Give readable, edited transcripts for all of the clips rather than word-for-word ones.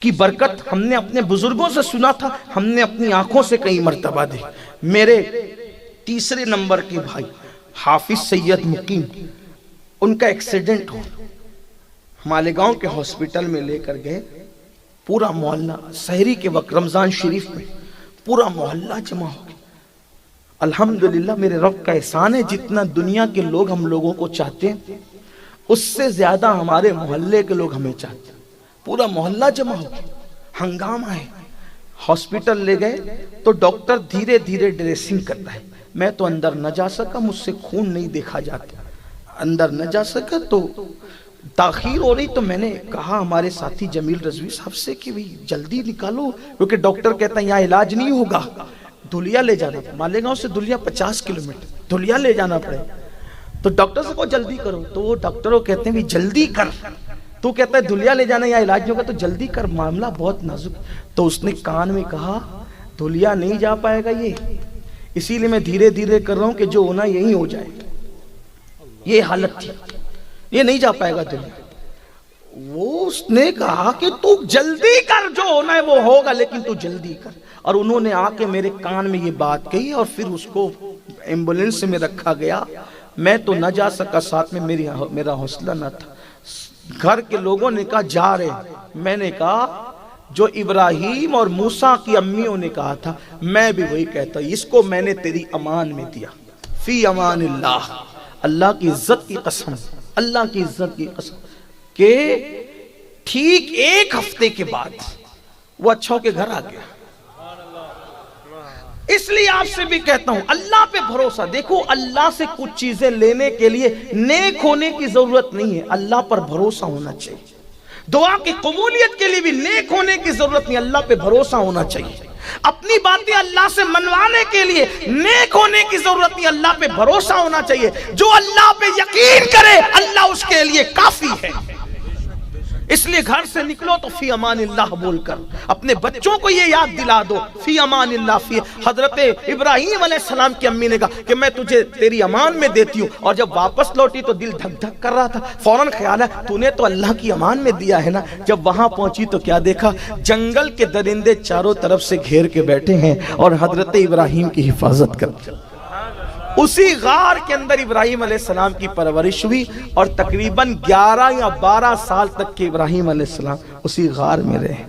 کی برکت ہم نے اپنے بزرگوں سے سنا تھا، ہم نے اپنی آنکھوں سے کئی مرتبہ دی۔ میرے تیسرے نمبر کے بھائی حافظ سید مقیم، ان کا ایکسیڈنٹ ہو، مالیگاؤں کے ہاسپٹل میں لے کر گئے، پورا محلہ سحری کے وقت رمضان شریف میں پورا محلہ جمع ہو گیا۔ الحمدللہ میرے رب کا احسان ہے، جتنا دنیا کے لوگ ہم لوگوں کو چاہتے ہیں اس سے زیادہ ہمارے محلے کے لوگ ہمیں چاہتے ہیں۔ پورا محلہ جمع ہو گیا، ہنگامہ ہے۔ ہاسپٹل لے گئے تو ڈاکٹر دھیرے دھیرے ڈریسنگ کرتا ہے، میں تو اندر نہ جا سکا، مجھ سے خون نہیں دیکھا جاتا، اندر نہ جا سکا، تو تاخیر ہو رہی تو میں نے کہا ہمارے ساتھی جمیل رضوی صاحب سے کہ بھی جلدی نکالو، کیونکہ ڈاکٹر کہتا ہے یہاں علاج نہیں ہوگا، دھولیا لے جانا، مالیگاؤں سے دھولیا 50 کلومیٹر، دھولیا لے جانا پڑے۔ تو ڈاکٹر سے کہو جلدی کرو، تو وہ ڈاکٹر وہ کہتے ہیں بھی جلدی کر، تو کہتا ہے دھولیا لے جانا یا علاج نہیں ہوگا تو جلدی کر، معاملہ بہت نازک۔ تو اس نے کان میں کہا دھولیا نہیں جا پائے گا یہ، اسی لیے میں دھیرے دھیرے کر رہا ہوں کہ جو ہونا یہی ہو جائے۔ یہ حالت تھی، یہ نہیں جا پائے گا دھولیا۔ وہ اس نے کہا کہ تو جلدی کر، جو ہونا ہے وہ ہوگا لیکن تو جلدی کر۔ اور انہوں نے آ کے میرے کان میں یہ بات کہی اور پھر اس کو ایمبولینس میں رکھا گیا۔ میں تو نہ جا سکا، ساتھ میں میرا حوصلہ نہ تھا۔ گھر کے لوگوں نے کہا جا رہے، میں نے کہا جو ابراہیم اور موسیٰ کی امیوں نے کہا تھا میں بھی وہی کہتا ہوں، اس کو میں نے تیری امان میں دیا، فی امان اللہ، اللہ کی عزت کی قسم، اللہ کی عزت کی قسم، کہ ٹھیک 1 ہفتے کے بعد وہ اچھا ہو کے گھر آ گیا۔ اس لیے آپ سے بھی کہتا ہوں اللہ پہ بھروسہ، دیکھو اللہ سے کچھ چیزیں لینے کے لیے نیک ہونے کی ضرورت نہیں ہے، اللہ پر بھروسہ ہونا چاہیے۔ دعا کی قبولیت کے لیے بھی نیک ہونے کی ضرورت نہیں، اللہ پہ بھروسہ ہونا چاہیے۔ اپنی باتیں اللہ سے منوانے کے لیے نیک ہونے کی ضرورت نہیں، اللہ پہ بھروسہ ہونا چاہیے۔ جو اللہ پہ یقین کرے اللہ اس کے لیے کافی ہے۔ اس لیے گھر سے نکلو تو فی امان اللہ بول کر اپنے بچوں کو یہ یاد دلا دو، فی امان اللہ۔ فی حضرت ابراہیم علیہ السلام کی امی نے کہا کہ میں تجھے تیری امان میں دیتی ہوں، اور جب واپس لوٹی تو دل دھک دھک کر رہا تھا، فوراً خیال ہے تو نے تو اللہ کی امان میں دیا ہے نا۔ جب وہاں پہنچی تو کیا دیکھا، جنگل کے درندے چاروں طرف سے گھیر کے بیٹھے ہیں اور حضرت ابراہیم کی حفاظت کرتے ہیں۔ اسی غار کے اندر ابراہیم علیہ السلام کی پرورش ہوئی، اور تقریباً 11 یا 12 سال تک کے ابراہیم علیہ السلام اسی غار میں رہے۔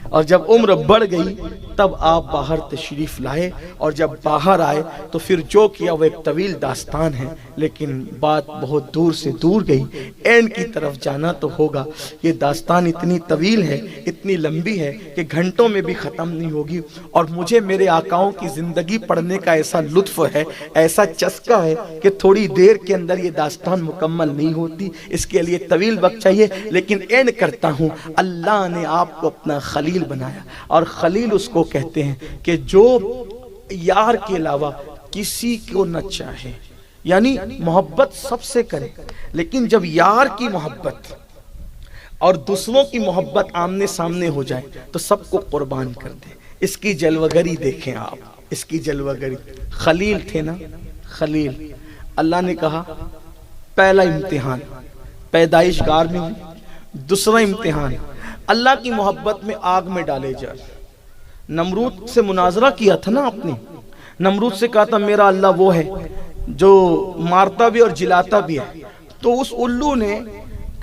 اور جب عمر بڑھ گئی تب آپ باہر تشریف لائے، اور جب باہر آئے تو پھر جو کیا وہ ایک طویل داستان ہے، لیکن بات بہت دور سے دور گئی، اینڈ کی طرف جانا تو ہوگا۔ یہ داستان اتنی طویل ہے، اتنی لمبی ہے کہ گھنٹوں میں بھی ختم نہیں ہوگی، اور مجھے میرے آقاؤں کی زندگی پڑھنے کا ایسا لطف ہے، ایسا چسکا ہے کہ تھوڑی دیر کے اندر یہ داستان مکمل نہیں ہوتی، اس کے لیے طویل وقت چاہیے۔ لیکن اینڈ کرتا ہوں، اللہ نے آپ کو اپنا خلیل بنایا، اور خلیل اس کو کہتے ہیں کہ جو یار کے علاوہ کسی کو نہ چاہے، یعنی محبت سب سے کرے، لیکن جب یار کی محبت اور دوسروں کی محبت آمنے سامنے ہو جائے تو سب کو قربان کر دے۔ اس کی جلوگری دیکھیں آپ، اس کی جلوگری۔ خلیل تھے نا، خلیل، اللہ نے کہا پہلا امتحان پیدائش گار میں ہوئی، دوسرا امتحان اللہ کی محبت میں آگ میں ڈالے جائے۔ نمرود سے مناظرہ کیا تھا نا آپ نے، نمرود سے کہا تھا میرا اللہ وہ ہے جو مارتا بھی اور جلاتا بھی ہے، تو اس الو نے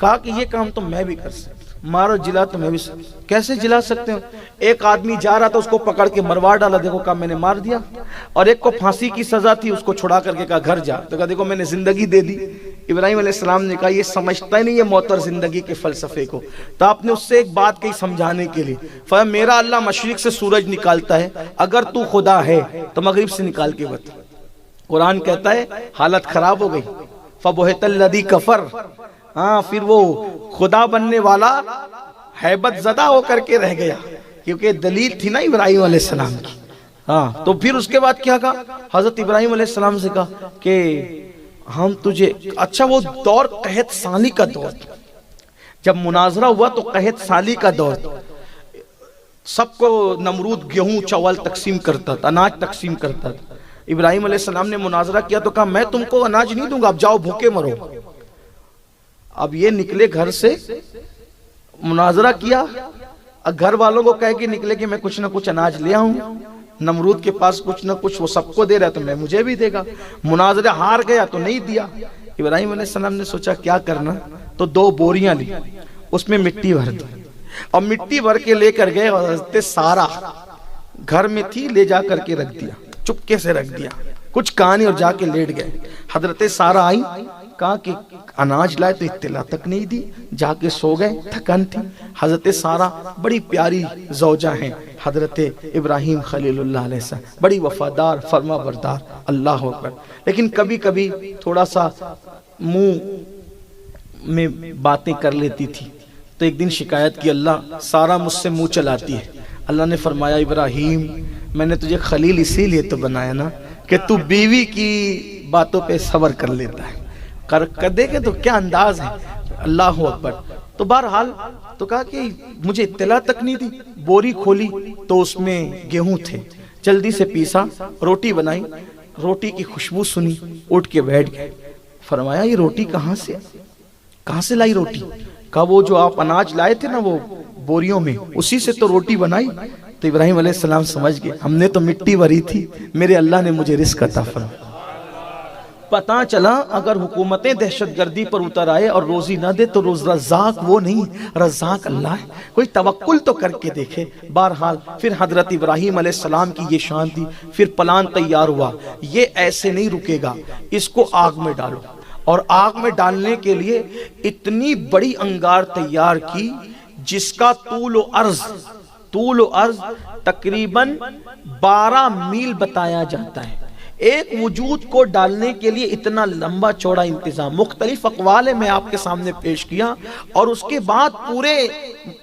کہا کہ یہ کام تو میں بھی کر سکتا، مارو جلا تو میں بھی سکتا۔ کیسے جلا سکتے ہو؟ ایک آدمی جا رہا تھا، اس کو پکڑ کے مروا ڈالا، دیکھو کہا میں نے مار دیا، اور ایک کو پھانسی کی سزا تھی، اس کو چھڑا کر کے کہا گھر جا، تو کہا دیکھو میں نے زندگی دے دی۔ ابراہیم علیہ السلام نے کہا یہ سمجھتا ہی نہیں یہ موت اور زندگی کے فلسفے کو، تو آپ نے اس سے ایک بات کہی سمجھانے کے لیے، فرمایا میرا اللہ مشرق سے سورج نکالتا ہے، اگر تو خدا ہے تو مغرب سے نکال کے بتا۔ قرآن کہتا ہے حالت خراب ہو گئی، فَبُہِتَ الَّذِي كَفَرَ، ہاں پھر وہ خدا بننے والا ہیبت زدہ ہو کر کے رہ گیا، کیونکہ دلیل تھی نا ابراہیم علیہ السلام کی۔ ہاں تو پھر اس کے بعد کیا کہا، حضرت ابراہیم علیہ السلام سے کہا کہ ہم تجھے، اچھا وہ دور قحط سالی کا دور تھا، جب مناظرہ ہوا تو قحط سالی کا دور تھا، سب کو نمرود گیہوں چاول تقسیم کرتا تھا، اناج تقسیم کرتا تھا۔ ابراہیم علیہ السلام نے مناظرہ کیا تو کہا میں تم کو اناج نہیں دوں گا، اب جاؤ بھوکے مرو۔ اب یہ نکلے گھر سے، مناظرہ کیا، گھر والوں کو کہہ کے نکلے کہ میں کچھ نہ کچھ اناج لے آؤں، نمرود کے پاس کچھ نہ کچھ وہ سب کو دے رہا ہے تو میں مجھے بھی دے گا، مناظرہ ہار گیا تو نہیں دیا۔ ابراہیم علیہ السلام نے سوچا کیا کرنا، تو 2 بوریاں لی، اس میں مٹی بھر دی اور مٹی بھر کے لے کر گئے، اور حضرت سارا گھر میں تھی، لے جا کر کے رکھ دیا، چپکے سے رکھ دیا، کچھ کہانی اور جا کے لیٹ گئے۔ حضرت سارا آئی، کہا کہ اناج لائے تو اطلاع تک نہیں دی، جا کے سو گئے، تھکن تھی۔ حضرت سارا بڑی پیاری زوجہ ہیں حضرت ابراہیم خلیل اللہ علیہ السلام، بڑی وفادار، فرما بردار، اللہ اکبر، لیکن کبھی کبھی تھوڑا سا منہ میں باتیں کر لیتی تھی۔ تو ایک دن شکایت کی، اللہ سارا مجھ سے منہ چلاتی ہے۔ اللہ نے فرمایا ابراہیم میں نے تجھے خلیل اسی لیے تو بنایا نا کہ تو بیوی کی باتوں پہ صبر کر لیتا ہے، کر دیکھیں تو کیا انداز ہے، اللہ اکبر۔ تو بہرحال تو کہا کہ مجھے اطلاع تک نہیں دی، بوری کھولی تو اس میں گیہوں تھے، جلدی سے پیسا، روٹی بنائی، روٹی کی خوشبو سنی، اٹھ کے بیٹھ گئے۔ فرمایا یہ روٹی کہاں سے لائی روٹی؟ کہا وہ جو آپ اناج لائے تھے نا وہ بوریوں میں، اسی سے تو روٹی بنائی۔ تو ابراہیم علیہ السلام سمجھ گئے ہم نے تو مٹی بھری تھی، میرے اللہ نے مجھے رزق عطا فرمایا۔ پتہ چلا اگر حکومتیں دہشت گردی پر اتر آئے اور روزی نہ دے تو رزاق وہ نہیں، رزاق اللہ ہے، کوئی توکل تو کر کے دیکھے۔ بہرحال پھر حضرت ابراہیم علیہ السلام کی یہ شان تھی، پھر پلان تیار ہوا، یہ ایسے نہیں رکے گا، اس کو آگ میں ڈالو، اور آگ میں ڈالنے کے لیے اتنی بڑی انگار تیار کی جس کا طول و عرض تقریباً 12 میل بتایا جاتا ہے۔ ایک وجود کو ڈالنے کے لیے اتنا لمبا چوڑا انتظام، مختلف اقوال میں آپ کے سامنے پیش کیا، اور اس کے بعد پورے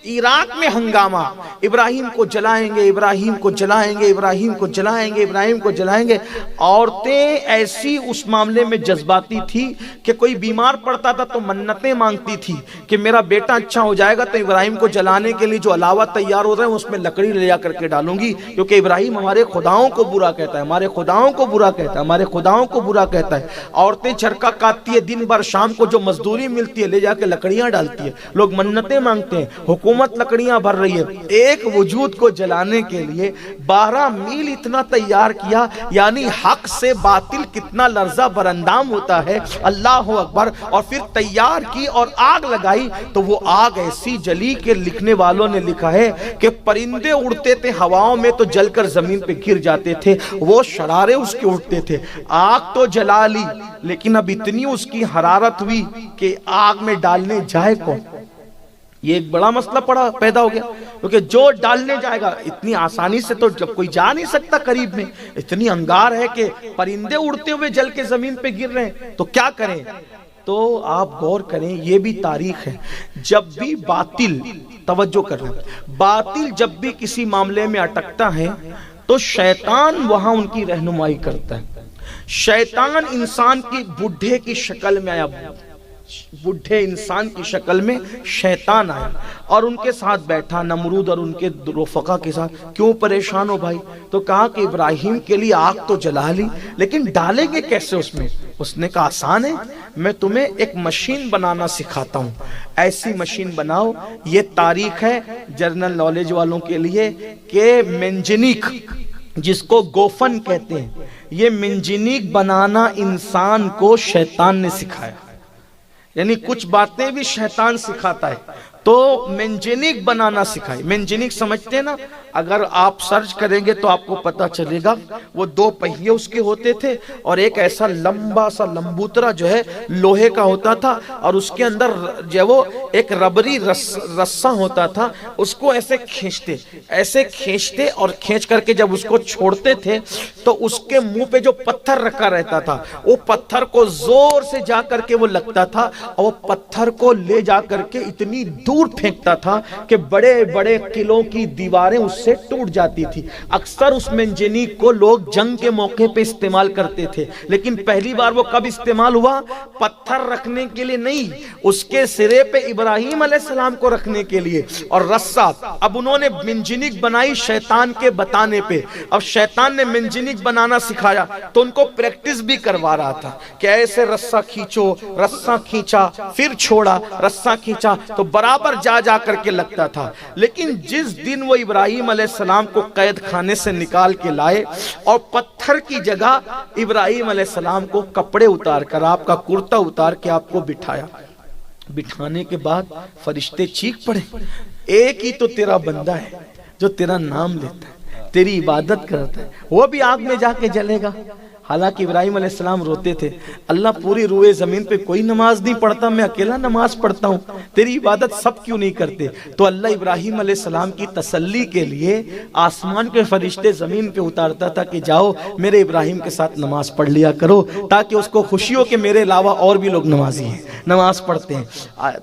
عراق میں ہنگامہ، ابراہیم کو جلائیں گے، ابراہیم کو جلائیں گے، ابراہیم کو جلائیں گے، ابراہیم کو جلائیں گے۔ عورتیں ایسی اس معاملے میں جذباتی تھی کہ کوئی بیمار پڑتا تھا تو منتیں مانگتی تھی کہ میرا بیٹا اچھا ہو جائے گا تو ابراہیم کو جلانے کے لیے جو علاوہ تیار ہو رہے ہیں اس میں لکڑی لے جا کر کے ڈالوں گی، کیونکہ ابراہیم ہمارے خداؤں کو برا کہتا ہے، ہمارے خداؤں کو برا کہتا ہے، ہمارے خداؤں کو برا کہتا ہے۔ عورتیں چرکا کاٹتی ہے، دن بھر شام کو جو مزدوری ملتی ہے لے جا کے لکڑیاں ڈالتی ہے، لوگ منتیں مانگتے ہیں، حکومت لکڑیاں بھر رہی ہے۔ ایک وجود کو جلانے کے لیے 12 میل اتنا تیار کیا، یعنی حق سے باطل کتنا لرزہ برندام ہوتا ہے، اللہ اکبر۔ اور پھر تیار کی اور آگ لگائی تو وہ آگ ایسی جلی کہ لکھنے والوں نے لکھا ہے کہ پرندے اڑتے تھے ہواؤں میں تو جل کر زمین پہ گر جاتے تھے، وہ شرارے اس کے اٹھتے تھے۔ آگ تو جلا لی لیکن اب اتنی اس کی حرارت ہوئی کہ آگ میں ڈالنے جائے کون؟ یہ ایک بڑا مسئلہ پیدا ہو گیا، کیونکہ جو ڈالنے جائے گا اتنی آسانی سے تو جب کوئی جا نہیں سکتا قریب میں، اتنی انگار ہے کہ پرندے اڑتے ہوئے جل کے زمین پہ گر رہے ہیں، تو کیا کریں؟ تو آپ غور کریں، یہ بھی تاریخ ہے، جب بھی باطل، توجہ کرنا، باطل جب بھی کسی معاملے میں اٹکتا ہے تو شیطان وہاں ان کی رہنمائی کرتا ہے۔ شیطان انسان کی بڈھے کی شکل میں آیا، بڈھے انسان کی شکل میں شیطان آیا اور ان کے ساتھ بیٹھا، نمرود اور ان کے رفقا کے ساتھ۔ کیوں پریشان ہو بھائی؟ تو کہا کہ ابراہیم کے لیے آگ تو جلا لی لیکن ڈالیں گے کیسے اس میں؟ اس نے کہا آسان ہے، میں تمہیں ایک مشین بنانا سکھاتا ہوں، ایسی مشین بناؤ۔ یہ تاریخ ہے جنرل نالج والوں کے لیے کہ منجنیق، جس کو گوفن کہتے ہیں، یہ منجنیق بنانا انسان کو شیطان نے سکھایا، یعنی کچھ باتیں بھی شیطان سکھاتا ہے۔ تو منجنیق بنانا سکھائی۔ منجنیق سمجھتے ہیں نا؟ اگر آپ سرچ کریں گے تو آپ کو پتا چلے گا، وہ 2 پہیے اس کے ہوتے تھے اور ایک ایسا لمبا سا لمبوترا جو ہے لوہے کا ہوتا تھا، اور اس کے اندر جو وہ ایک ربری رسہ ہوتا تھا، اس کو ایسے کھینچتے اور کھینچ کر کے جب اس کو چھوڑتے تھے تو اس کے منہ پہ جو پتھر رکھا رہتا تھا وہ پتھر کو زور سے جا کر کے وہ لگتا تھا، اور وہ پتھر کو لے جا کر کے اتنی دور پھینکتا تھا کہ بڑے بڑے قلعوں کی دیواریں اس سے ٹوٹ جاتی تھی۔ اکثر اس منجنیق کو لوگ جنگ کے موقع پہ استعمال کرتے تھے، لیکن پہلی بار وہ کب استعمال ہوا؟ پتھر رکھنے کے لیے نہیں، اس کے سرے پہ ابراہیم علیہ السلام کو رکھنے کے لیے، اور رسہ۔ اب انہوں نے منجنیق بنائی شیطان کے بتانے پہ۔ اب شیطان نے منجنیق بنانا سکھایا تو ان کو پریکٹس بھی کروا رہا تھا کہ ایسے رسہ کھینچو، رسہ کھینچا پھر چھوڑا، رسہ کھینچا، تو برابر برابر جا جا کر کے لگتا تھا، لیکن جس دن وہ ابراہیم علیہ السلام کو قید خانے سے نکال کے لائے اور پتھر کی جگہ ابراہیم علیہ السلام کو کپڑے اتار کر، آپ کا کرتا اتار کے آپ کو بٹھایا، بٹھانے کے بعد فرشتے چیخ پڑے، ایک ہی تو تیرا بندہ ہے جو تیرا نام لیتا ہے، تیری عبادت کرتا ہے، وہ بھی آگ میں جا کے جلے گا۔ حالانکہ ابراہیم علیہ السلام روتے تھے، اللہ پوری روئے زمین پہ کوئی نماز نہیں پڑھتا، میں اکیلا نماز پڑھتا ہوں، تیری عبادت سب کیوں نہیں کرتے؟ تو اللہ ابراہیم علیہ السلام کی تسلی کے لیے آسمان کے فرشتے زمین پہ اتارتا تھا کہ جاؤ میرے ابراہیم کے ساتھ نماز پڑھ لیا کرو، تاکہ اس کو خوشی ہو کہ میرے علاوہ اور بھی لوگ نمازی ہیں، نماز پڑھتے ہیں۔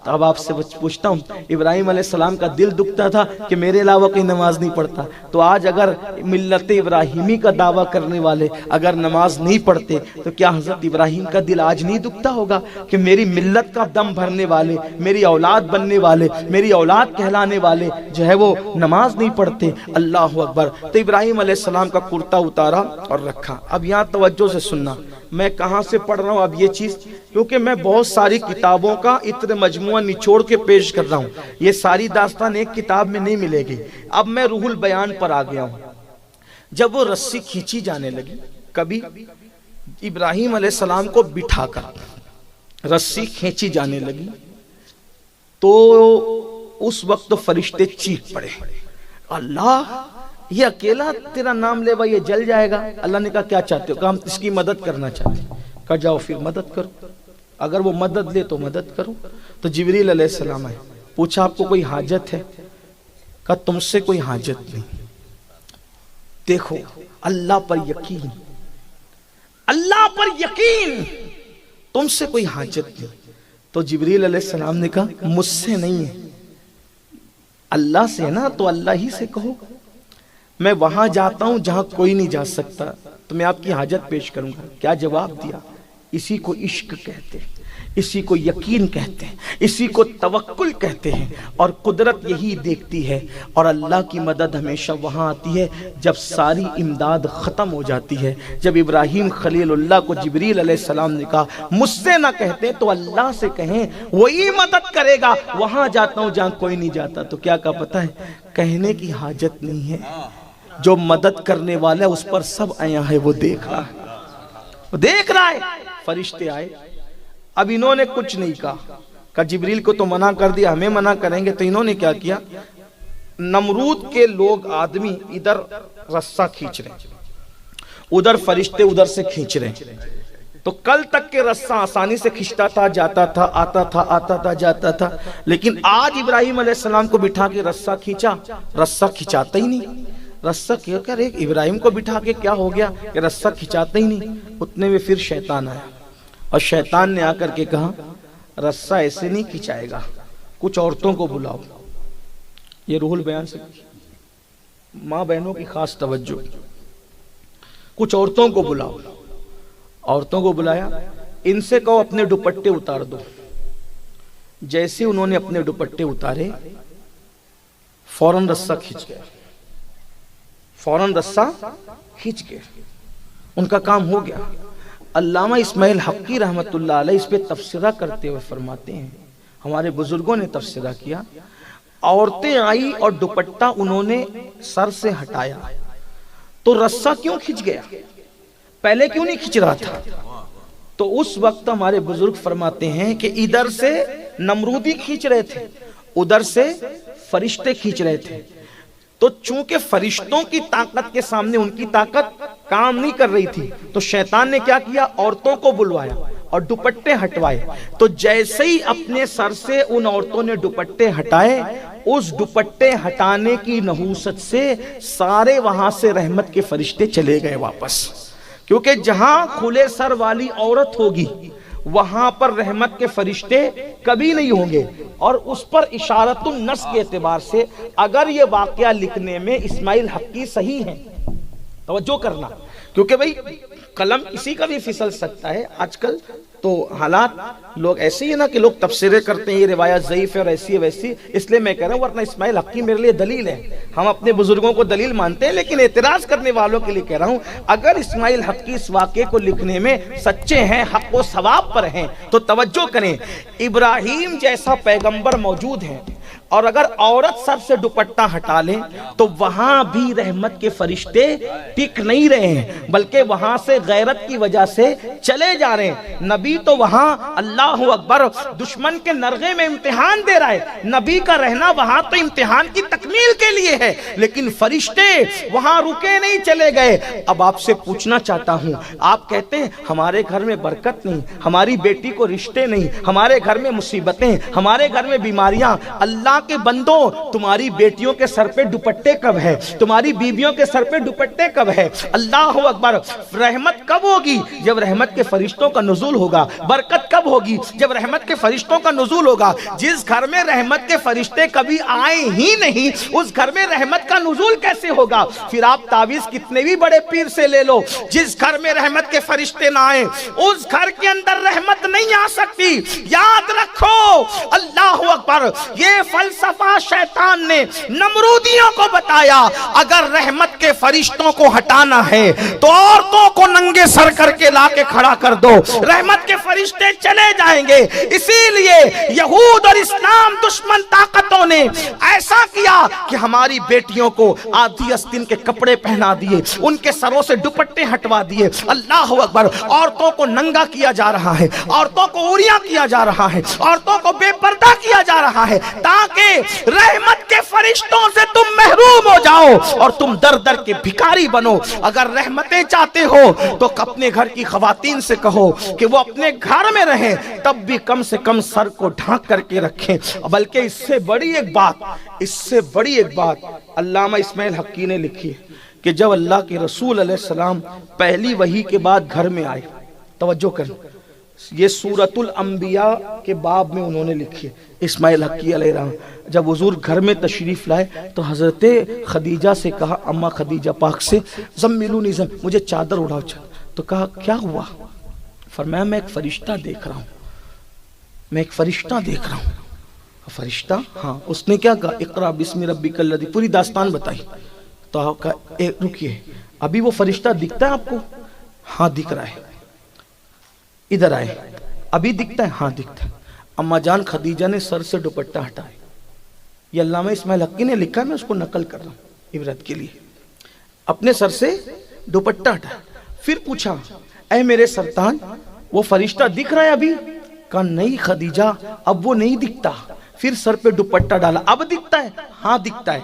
اب آپ سے پوچھتا ہوں، ابراہیم علیہ السلام کا دل دکھتا تھا کہ میرے علاوہ کوئی نماز نہیں پڑھتا، تو آج اگر ملت ابراہیمی کا دعویٰ کرنے والے اگر نماز نہیں پڑھتے تو کیا حضرت ابراہیم کا دل آج نہیں دکھتا ہوگا کہ میری ملت کا دم بھرنے والے، میری اولاد بننے والے، میری اولاد کہلانے والے جو ہے وہ نماز نہیں پڑھتے؟ اللہ اکبر۔ تو ابراہیم علیہ السلام کا کرتا اتارا اور رکھا۔ اب یہاں توجہ سے سننا، میں کہاں سے پڑھ رہا ہوں اب یہ چیز، کیونکہ میں بہت ساری کتابوں کا اتنے مجموعہ نچوڑ کے پیش کر رہا ہوں، یہ ساری داستان ایک کتاب میں نہیں ملے گی۔ اب میں روح البیان پر آ گیا ہوں۔ جب وہ رسی کھینچی جانے لگی، کبھی ابراہیم علیہ السلام کو بٹھا کر رسی کھینچی جانے لگی تو اس وقت فرشتے چیخ پڑے، اللہ یہ اکیلا تیرا نام لے بھائی، یہ جل جائے گا۔ اللہ نے کہا کیا چاہتے ہو؟ کہا ہم اس کی مدد کرنا چاہتے ہیں۔ کہا جاؤ پھر مدد کرو، اگر وہ مدد لے تو مدد کرو۔ تو جبریل علیہ السلام آئے، پوچھا آپ کو کوئی حاجت ہے؟ کہا تم سے کوئی حاجت نہیں۔ دیکھو اللہ پر یقین، اللہ پر یقین، تم سے کوئی حاجت نہیں۔ تو جبریل علیہ السلام نے کہا مجھ سے نہیں ہے، اللہ سے ہے نا، تو اللہ ہی سے کہو، میں وہاں جاتا ہوں جہاں کوئی نہیں جا سکتا، تو میں آپ کی حاجت پیش کروں گا۔ کیا جواب دیا؟ اسی کو عشق کہتے ہیں، اسی کو یقین کہتے ہیں، اسی کو توکل کہتے ہیں، اور قدرت یہی دیکھتی ہے، اور اللہ کی مدد ہمیشہ وہاں آتی ہے جب ساری امداد ختم ہو جاتی ہے۔ جب ابراہیم خلیل اللہ کو جبریل علیہ السلام نے کہا مجھ سے نہ کہتے تو اللہ سے کہیں، وہی مدد کرے گا، وہاں جاتا ہوں جہاں کوئی نہیں جاتا، تو کیا کہا پتہ ہے؟ کہنے کی حاجت نہیں ہے، جو مدد کرنے والا ہے اس پر سب آیا ہے، وہ دیکھ رہا ہے، وہ دیکھ رہا ہے۔ فرشتے آئے، اب انہوں نے کچھ نہیں کہا جبریل کو تو منع کر دیا، ہمیں منع کریں گے، تو انہوں نے کیا کیا؟ نمرود کے لوگ آدمی ادھر رسہ کھینچ رہے، ادھر فرشتے ادھر سے کھینچ رہے، تو کل تک کے رسہ آسانی سے کھینچتا تھا، جاتا تھا، آتا تھا، آتا تھا، جاتا تھا، لیکن آج ابراہیم علیہ السلام کو بٹھا کے رسہ کھینچا، رسہ کھینچاتا ہی نہیں۔ رسہ کیا کر ایک ابراہیم کو بٹھا کے کیا ہو گیا کہ رسہ کھینچاتا ہی نہیں؟ اتنے میں پھر شیطان آیا، اور شیطان نے آ کر کے کہا رسہ ایسے نہیں کھینچائے گا، کچھ عورتوں کو بلاؤ۔ یہ روح البیان سے ماں بہنوں کی خاص توجہ، کچھ عورتوں کو بلاؤ۔ عورتوں کو بلایا، ان سے کہو اپنے دوپٹے اتار دو۔ جیسے انہوں نے اپنے دوپٹے اتارے، فوراً رسہ کھینچ گیا، فوراً رسہ کھینچ گیا، ان کا کام ہو گیا۔ علامہ اسماعیل حقی رحمت اللہ علیہ اس پہ تفسیرہ کرتے ہوئے فرماتے ہیں، ہمارے بزرگوں نے تفسیرہ کیا، عورتیں آئی اور دوپٹہ انہوں نے سر سے ہٹایا، تو رسہ کیوں کھنچ گیا؟ پہلے کیوں نہیں کھنچ رہا تھا؟ تو اس وقت ہمارے بزرگ فرماتے ہیں کہ ادھر سے نمرودی کھینچ رہے تھے، ادھر سے فرشتے کھینچ رہے تھے، تو چونکہ فرشتوں کی طاقت کے سامنے ان کی طاقت کام نہیں کر رہی تھی، تو شیطان نے کیا کیا؟ عورتوں کو بلوایا اور دوپٹے ہٹوائے۔ تو جیسے ہی اپنے سر سے ان عورتوں نے دوپٹے ہٹائے، اس دوپٹے ہٹانے کی نحوست سے سارے وہاں سے رحمت کے فرشتے چلے گئے واپس، کیونکہ جہاں کھلے سر والی عورت ہوگی وہاں پر رحمت کے فرشتے کبھی نہیں ہوں گے۔ اور اس پر اشارت النص کے اعتبار سے اگر یہ واقعہ لکھنے میں اسماعیل حقی صحیح ہیں، توجہ کرنا، کیونکہ بھئی قلم کسی کا بھی پھسل سکتا ہے۔ آج کل تو حالات لوگ ایسے ہی ہے نا کہ لوگ تفسیریں کرتے ہیں یہ روایت ضعیف ہے اور ایسی ہے ویسی، اس لیے میں کہہ رہا ہوں، ورنہ اسماعیل حقی میرے لیے دلیل ہے، ہم اپنے بزرگوں کو دلیل مانتے ہیں، لیکن اعتراض کرنے والوں کے لیے کہہ رہا ہوں اگر اسماعیل حقی اس واقعے کو لکھنے میں سچے ہیں، حق و ثواب پر ہیں، تو توجہ کریں، ابراہیم جیسا پیغمبر موجود ہے، اور اگر عورت سر سے دوپٹہ ہٹا لے تو وہاں بھی رحمت کے فرشتے ٹک نہیں رہے ہیں، بلکہ وہاں سے غیرت کی وجہ سے چلے جا رہے ہیں۔ نبی تو وہاں اللہ اکبر دشمن کے نرغے میں امتحان دے رہا ہے، نبی کا رہنا وہاں تو امتحان کی تکمیل کے لیے ہے، لیکن فرشتے وہاں رکے نہیں، چلے گئے۔ اب آپ سے پوچھنا چاہتا ہوں، آپ کہتے ہیں ہمارے گھر میں برکت نہیں، ہماری بیٹی کو رشتے نہیں، ہمارے گھر میں مصیبتیں، ہمارے گھر میں بیماریاں۔ اللہ کے بندوں، تمہاری بیٹیوں کے سر پہ دوپٹے کب ہے؟ تمہاری بیویوں کے سر پہ دوپٹے کب ہے؟ اللہ اکبر۔ رحمت کب ہوگی؟ جب رحمت کے فرشتوں کا نزول ہوگا۔ برکت کب ہوگی؟ جب رحمت کے فرشتوں کا نزول ہوگا۔ جس گھر میں رحمت کے فرشتے کبھی آئے ہی نہیں، اس گھر میں رحمت کا نزول کیسے ہوگا؟ پھر آپ تعویذ کتنے بھی بڑے پیر سے لے لو، جس گھر میں رحمت کے فرشتے نہ آئے اس گھر کے اندر رحمت نہیں آ سکتی۔ یاد رکھو، اللہ اکبر۔ یہ فلسفہ شیطان نے نمرودیوں کو بتایا، اگر رحمت کے فرشتوں کو ہٹانا ہے تو عورتوں کو ننگے سر کر کے لا کے کھڑا کر دو، رحمت کے فرشتے چلے جائیں گے۔ اسی لیے یہود اور اسلام دشمن طاقتوں نے ایسا کیا کہ ہماری بیٹیوں کو آدھی آستین کے کپڑے پہنا دیے، ان کے سروں سے دوپٹے ہٹوا دیے۔ اللہ اکبر۔ عورتوں کو ننگا کیا جا رہا ہے، عورتوں کو عوریاں کیا جا رہا ہے، عورتوں کو بے پردہ کیا جا رہا ہے، تاکہ رحمت کے فرشتوں سے تم محروم ہو جاؤ اور تم در در کے بھکاری بنو۔ اگر رحمتیں چاہتے ہو تو اپنے گھر کی خواتین سے کہو کہ وہ اپنے گھر میں رہیں، تب بھی کم سے کم سر کو ڈھانک کر کے رکھیں۔ بلکہ اس سے بڑی ایک بات علامہ اسماعیل حقی نے لکھی ہے کہ جب اللہ کے رسول علیہ السلام پہلی وحی کے بعد گھر میں آئے، توجہ کریں، یہ سورۃ الانبیاء کے باب میں انہوں نے لکھی ہے اسماعیل حقی علیہ السلام۔ جب حضور گھر میں تشریف لائے تو حضرت خدیجہ سے کہا، اماں خدیجہ پاک سے، زملونی مجھے چادر اڑاؤ۔ تو کہا کیا ہوا؟ فرمایا میں ایک فرشتہ دیکھ رہا ہوں۔ فرشتہ؟ ہاں۔ اس نے کیا کہا؟ اقرا بسم ربک الذی، پوری داستان بتائی۔ تو کہا رکیے، ابھی وہ فرشتہ دکھتا ہے آپ کو؟ ہاں دکھ رہا ہے۔ ادھر آئے، ابھی دکھتا ہے؟ ہاں دکھتا ہے۔ اما جان خدیجہ نے سر سے دوپٹہ ہٹائے۔ یہ علامہ اسماعیل حقی نے لکھا ہے، میں اس کو نقل کر رہا ہوں عبرت کے لیے۔ اپنے سر سے دوپٹہ ہٹایا، پھر پوچھا اے میرے سلطان وہ فرشتہ دکھ رہا ہے ابھی؟ کہا نہیں خدیجہ اب وہ نہیں دکھتا۔ پھر سر پہ دوپٹہ ڈالا، اب دکھتا ہے؟ ہاں دکھتا ہے۔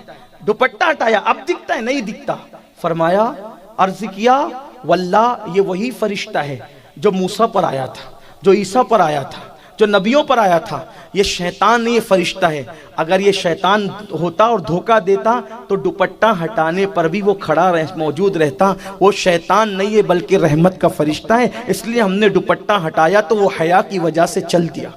دوپٹہ ہٹایا، اب دکھتا ہے؟ نہیں دکھتا۔ فرمایا، عرض کیا واللہ یہ وہی فرشتہ ہے جو موسیٰ پر آیا تھا، جو عیسیٰ پر آیا تھا، جو نبیوں پر آیا تھا۔ یہ شیطان نہیں، یہ فرشتہ ہے۔ اگر یہ شیطان ہوتا اور دھوکہ دیتا تو دوپٹہ ہٹانے پر بھی وہ کھڑا موجود رہتا۔ وہ شیطان نہیں ہے بلکہ رحمت کا فرشتہ ہے، اس لیے ہم نے دوپٹہ ہٹایا تو وہ حیا کی وجہ سے چل دیا۔